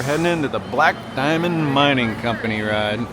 heading into the Black Diamond Mining Company ride.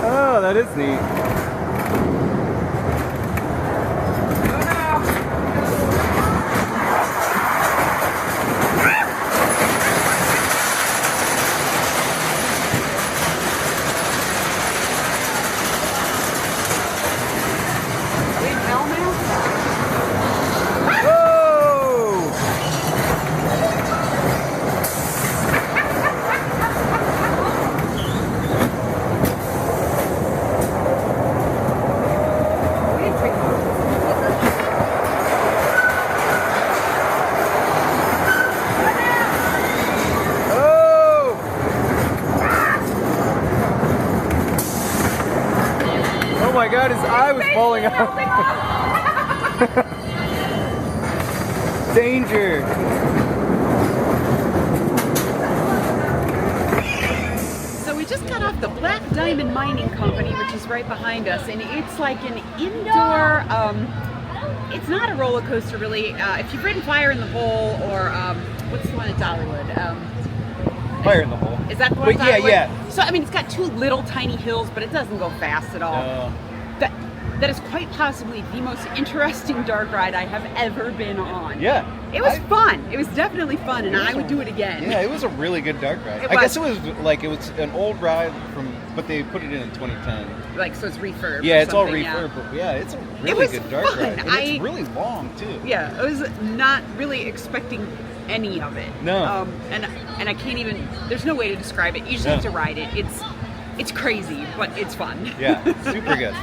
Oh, that is neat. Oh my God, his eye was falling out. Danger. So we just got off the Black Diamond Mining Company, which is right behind us, and it's like an indoor, it's not a roller coaster really. If you've ridden Fire in the Hole or what's the one at Dollywood? Fire in the Hole. Is that the one? Yeah, yeah. So I mean, it's got two little tiny hills, but it doesn't go fast at all. That is quite possibly the most interesting dark ride I have ever been on. Yeah. It was fun. It was definitely fun, and I would do it again. Yeah, it was a really good dark ride. I guess it was an old ride but they put it in 2010. Like, so it's refurb. Yeah, it's all refurb. Yeah. But yeah, it's a really good dark ride. And it's really long too. Yeah, I was not really expecting any of it. No. And I can't even. There's no way to describe it. You just have to ride it. It's crazy, but it's fun. Yeah, super good.